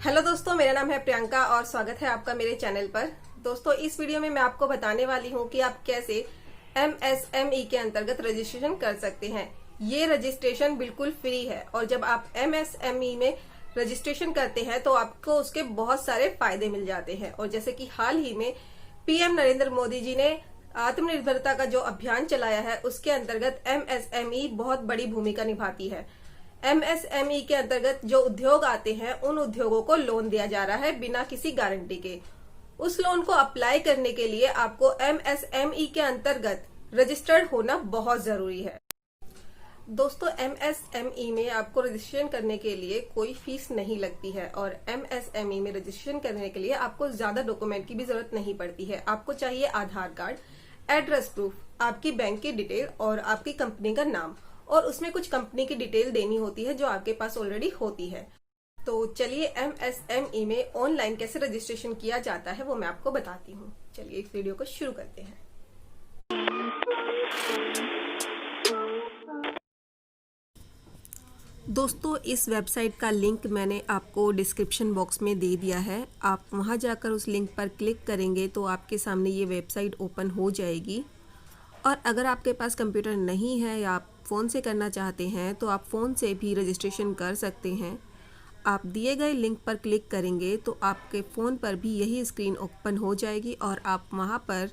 Hello दोस्तों, मेरा नाम है प्रियंका और स्वागत है आपका मेरे चैनल पर। दोस्तों, इस वीडियो में मैं आपको बताने वाली हूँ कि आप कैसे MSME के अंतर्गत रजिस्ट्रेशन कर सकते हैं। ये रजिस्ट्रेशन बिल्कुल फ्री है और जब आप MSME में रजिस्ट्रेशन करते हैं तो आपको उसके बहुत सारे फायदे मिल जाते हैं। और जैसे कि हाल ही में PM नरेंद्र मोदी जी ने आत्मनिर्भरता का जो अभियान चलाया है उसके अंतर्गत MSME बहुत बड़ी भूमिका निभाती है। MSME के अंतर्गत जो उद्योग आते हैं उन उद्योगों को लोन दिया जा रहा है बिना किसी गारंटी के। उस लोन को अप्लाई करने के लिए आपको MSME के अंतर्गत रजिस्टर्ड होना बहुत जरूरी है। दोस्तों, MSME में आपको रजिस्ट्रेशन करने के लिए कोई फीस नहीं लगती है और MSME में रजिस्ट्रेशन करने के लिए आपको ज्यादा डॉक्यूमेंट की भी जरूरत नहीं पड़ती है। आपको चाहिए आधार कार्ड, एड्रेस प्रूफ, आपकी बैंक की डिटेल और आपकी कंपनी का नाम, और उसमें कुछ कंपनी की डिटेल देनी होती है जो आपके पास ऑलरेडी होती है। तो चलिए MSME में ऑनलाइन कैसे रजिस्ट्रेशन किया जाता है वो मैं आपको बताती हूँ। चलिए इस वीडियो को शुरू करते हैं। दोस्तों, इस वेबसाइट का लिंक मैंने आपको डिस्क्रिप्शन बॉक्स में दे दिया है। आप वहां जाकर उस लिंक पर क्लिक करेंगे तो आपके सामने ये वेबसाइट ओपन हो जाएगी। और अगर आपके पास कंप्यूटर नहीं है या आप फ़ोन से करना चाहते हैं तो आप फ़ोन से भी रजिस्ट्रेशन कर सकते हैं। आप दिए गए लिंक पर क्लिक करेंगे तो आपके फ़ोन पर भी यही स्क्रीन ओपन हो जाएगी और आप वहां पर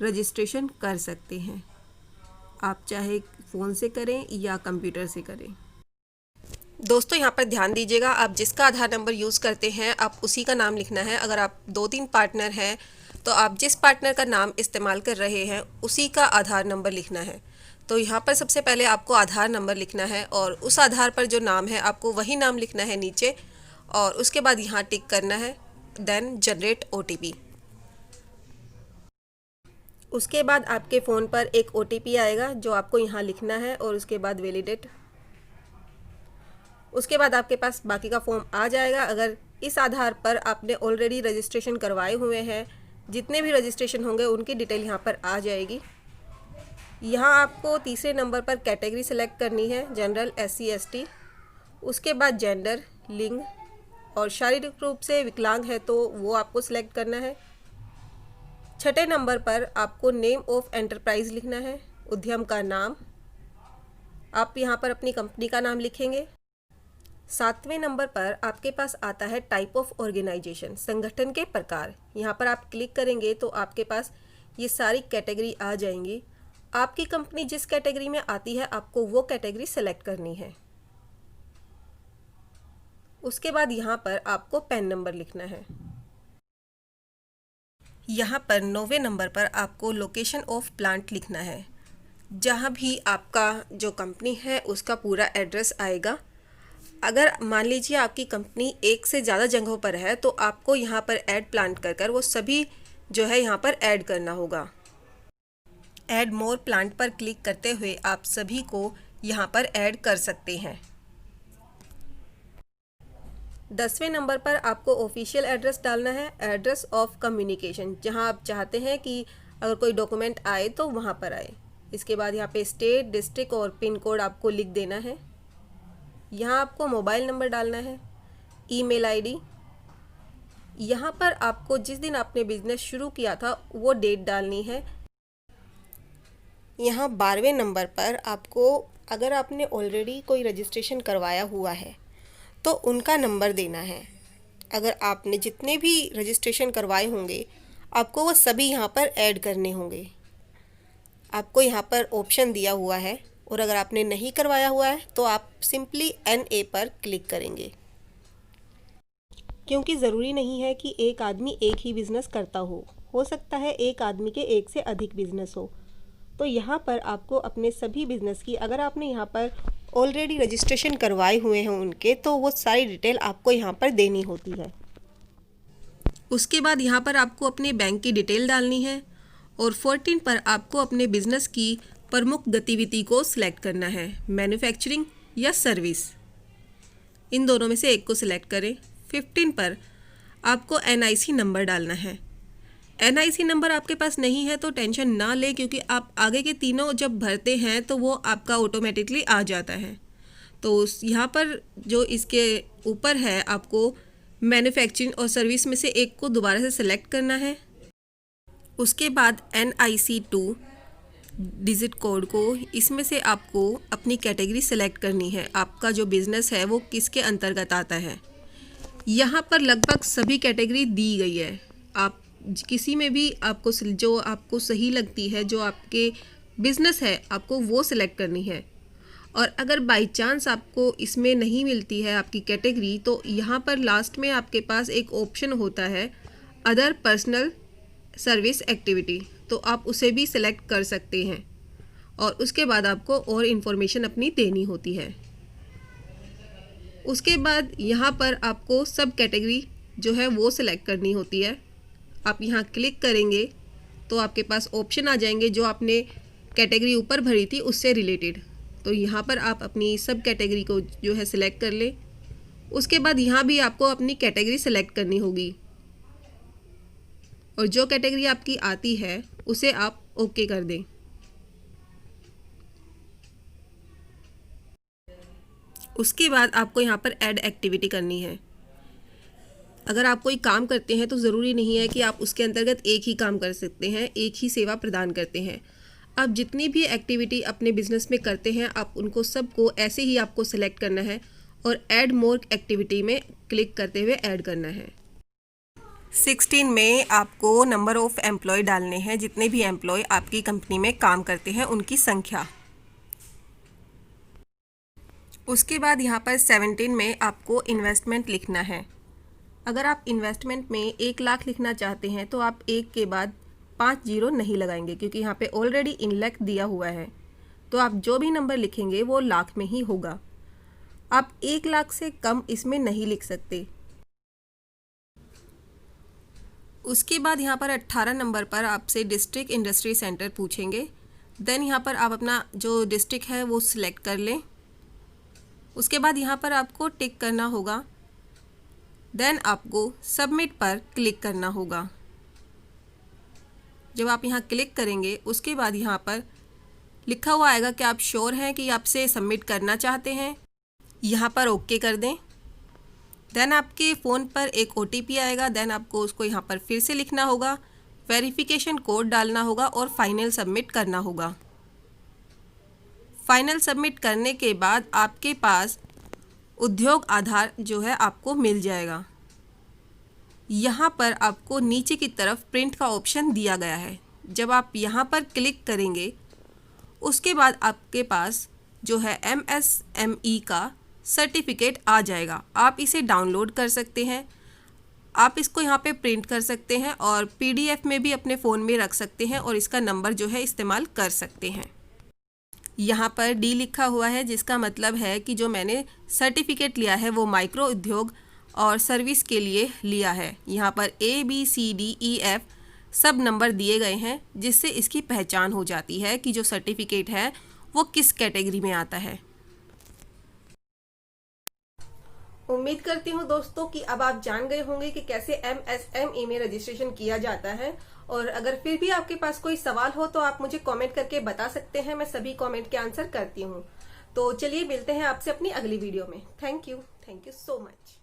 रजिस्ट्रेशन कर सकते हैं। आप चाहे फ़ोन से करें या कंप्यूटर से करें। दोस्तों, यहाँ पर ध्यान दीजिएगा, आप जिसका आधार नंबर यूज़ करते हैं आप उसी का नाम लिखना है। अगर आप 2-3 पार्टनर हैं तो आप जिस पार्टनर का नाम इस्तेमाल कर रहे हैं उसी का आधार नंबर लिखना है। तो यहाँ पर सबसे पहले आपको आधार नंबर लिखना है और उस आधार पर जो नाम है आपको वही नाम लिखना है नीचे, और उसके बाद यहाँ टिक करना है, देन जनरेट OTP। उसके बाद आपके फ़ोन पर एक OTP आएगा जो आपको यहाँ लिखना है और उसके बाद वैलिडेट। उसके बाद आपके पास बाकी का फॉर्म आ जाएगा। अगर इस आधार पर आपने ऑलरेडी रजिस्ट्रेशन करवाए हुए हैं, जितने भी रजिस्ट्रेशन होंगे उनकी डिटेल यहाँ पर आ जाएगी। यहाँ आपको तीसरे नंबर पर कैटेगरी सेलेक्ट करनी है, जनरल, SC ST। उसके बाद जेंडर, लिंग, और शारीरिक रूप से विकलांग है तो वो आपको सिलेक्ट करना है। छठे नंबर पर आपको नेम ऑफ एंटरप्राइज लिखना है, उद्यम का नाम। आप यहाँ पर अपनी कंपनी का नाम लिखेंगे। 7वें नंबर पर आपके पास आता है टाइप ऑफ ऑर्गेनाइजेशन, संगठन के प्रकार। यहाँ पर आप क्लिक करेंगे तो आपके पास ये सारी कैटेगरी आ जाएंगी। आपकी कंपनी जिस कैटेगरी में आती है आपको वो कैटेगरी सेलेक्ट करनी है। उसके बाद यहाँ पर आपको पैन नंबर लिखना है। यहाँ पर 9वें नंबर पर आपको लोकेशन ऑफ प्लांट लिखना है। जहाँ भी आपका जो कंपनी है उसका पूरा एड्रेस आएगा। अगर मान लीजिए आपकी कंपनी एक से ज़्यादा जगहों पर है तो आपको यहाँ पर ऐड प्लांट कर वो सभी जो है यहाँ पर ऐड करना होगा। ऐड मोर प्लांट पर क्लिक करते हुए आप सभी को यहाँ पर ऐड कर सकते हैं। 10वें नंबर पर आपको ऑफिशियल एड्रेस डालना है, एड्रेस ऑफ कम्युनिकेशन, जहाँ आप चाहते हैं कि अगर कोई डॉक्यूमेंट आए तो वहाँ पर आए। इसके बाद यहाँ पे स्टेट, डिस्ट्रिक्ट और पिन कोड आपको लिख देना है। यहाँ आपको मोबाइल नंबर डालना है, ईमेल ID। यहाँ पर आपको जिस दिन आपने बिजनेस शुरू किया था वो डेट डालनी है। यहाँ 12वें नंबर पर आपको, अगर आपने ऑलरेडी कोई रजिस्ट्रेशन करवाया हुआ है तो उनका नंबर देना है। अगर आपने जितने भी रजिस्ट्रेशन करवाए होंगे आपको वो सभी यहाँ पर ऐड करने होंगे। आपको यहाँ पर ऑप्शन दिया हुआ है, और अगर आपने नहीं करवाया हुआ है तो आप सिंपली NA पर क्लिक करेंगे। क्योंकि ज़रूरी नहीं है कि एक आदमी एक ही बिज़नेस करता हो सकता है एक आदमी के एक से अधिक बिज़नेस हो। तो यहाँ पर आपको अपने सभी बिज़नेस की, अगर आपने यहाँ पर ऑलरेडी रजिस्ट्रेशन करवाए हुए हैं उनके, तो वो सारी डिटेल आपको यहाँ पर देनी होती है। उसके बाद यहाँ पर आपको अपने बैंक की डिटेल डालनी है और 14 पर आपको अपने बिज़नेस की प्रमुख गतिविधि को सिलेक्ट करना है, मैन्युफैक्चरिंग या सर्विस। इन दोनों में से एक को सिलेक्ट करें। 15 पर आपको NIC नंबर डालना है। NIC नंबर आपके पास नहीं है तो टेंशन ना ले, क्योंकि आप आगे के तीनों जब भरते हैं तो वो आपका ऑटोमेटिकली आ जाता है। तो यहाँ पर जो इसके ऊपर है आपको मैन्युफैक्चरिंग और सर्विस में से एक को दोबारा से सिलेक्ट करना है। उसके बाद NIC2 डिजिट कोड को, इसमें से आपको अपनी कैटेगरी सेलेक्ट करनी है। आपका जो बिज़नेस है वो किसके अंतर्गत आता है। यहाँ पर लगभग सभी कैटेगरी दी गई है। आप किसी में भी आपको जो आपको सही लगती है, जो आपके बिज़नेस है, आपको वो सिलेक्ट करनी है। और अगर बाय चांस आपको इसमें नहीं मिलती है आपकी कैटेगरी, तो यहाँ पर लास्ट में आपके पास एक ऑप्शन होता है अदर पर्सनल सर्विस एक्टिविटी, तो आप उसे भी सिलेक्ट कर सकते हैं। और उसके बाद आपको और इन्फॉर्मेशन अपनी देनी होती है। उसके बाद यहाँ पर आपको सब कैटेगरी जो है वो सिलेक्ट करनी होती है। आप यहाँ क्लिक करेंगे तो आपके पास ऑप्शन आ जाएंगे जो आपने कैटेगरी ऊपर भरी थी उससे रिलेटेड। तो यहाँ पर आप अपनी सब कैटेगरी को जो है सिलेक्ट कर लें। उसके बाद यहाँ भी आपको अपनी कैटेगरी सिलेक्ट करनी होगी और जो कैटेगरी आपकी आती है उसे आप ओके कर दें। उसके बाद आपको यहाँ पर ऐड एक्टिविटी करनी है। अगर आप कोई काम करते हैं तो ज़रूरी नहीं है कि आप उसके अंतर्गत एक ही काम कर सकते हैं, एक ही सेवा प्रदान करते हैं। आप जितनी भी एक्टिविटी अपने बिजनेस में करते हैं, आप उनको सबको ऐसे ही आपको सेलेक्ट करना है और ऐड मोर एक्टिविटी में क्लिक करते हुए ऐड करना है। 16 में आपको नंबर ऑफ़ एम्प्लॉय डालने हैं, जितने भी एम्प्लॉय आपकी कंपनी में काम करते हैं उनकी संख्या। उसके बाद यहाँ पर 17 में आपको इन्वेस्टमेंट लिखना है। अगर आप इन्वेस्टमेंट में 1 लाख लिखना चाहते हैं तो आप 1 के बाद 5 जीरो नहीं लगाएंगे, क्योंकि यहाँ पे ऑलरेडी इन लाख दिया हुआ है। तो आप जो भी नंबर लिखेंगे वो लाख में ही होगा। आप 1 लाख से कम इसमें नहीं लिख सकते। उसके बाद यहाँ पर 18 नंबर पर आपसे डिस्ट्रिक्ट इंडस्ट्री सेंटर पूछेंगे। देन यहाँ पर आप अपना जो डिस्ट्रिक्ट है वो सिलेक्ट कर लें। उसके बाद यहाँ पर आपको टिक करना होगा। देन आपको सबमिट पर क्लिक करना होगा। जब आप यहाँ क्लिक करेंगे उसके बाद यहाँ पर लिखा हुआ आएगा कि आप श्योर हैं कि आपसे सबमिट करना चाहते हैं। यहाँ पर ओके कर दें। देन आपके फ़ोन पर एक OTP आएगा। देन आपको उसको यहाँ पर फिर से लिखना होगा, वेरिफिकेशन कोड डालना होगा और फाइनल सबमिट करना होगा। फाइनल सबमिट करने के बाद आपके पास उद्योग आधार जो है आपको मिल जाएगा। यहाँ पर आपको नीचे की तरफ प्रिंट का ऑप्शन दिया गया है। जब आप यहाँ पर क्लिक करेंगे उसके बाद आपके पास जो है MSME का सर्टिफिकेट आ जाएगा। आप इसे डाउनलोड कर सकते हैं। आप इसको यहाँ पे प्रिंट कर सकते हैं और PDF में भी अपने फ़ोन में रख सकते हैं और इसका नंबर जो है इस्तेमाल कर सकते हैं। यहाँ पर D लिखा हुआ है, जिसका मतलब है कि जो मैंने सर्टिफिकेट लिया है वो माइक्रो उद्योग और सर्विस के लिए लिया है। यहाँ पर ABCDEF सब नंबर दिए गए हैं, जिससे इसकी पहचान हो जाती है कि जो सर्टिफिकेट है वो किस कैटेगरी में आता है। उम्मीद करती हूँ दोस्तों कि अब आप जान गए होंगे कि कैसे MSME में रजिस्ट्रेशन किया जाता है। और अगर फिर भी आपके पास कोई सवाल हो तो आप मुझे कमेंट करके बता सकते हैं। मैं सभी कमेंट के आंसर करती हूँ। तो चलिए मिलते हैं आपसे अपनी अगली वीडियो में। Thank you so much.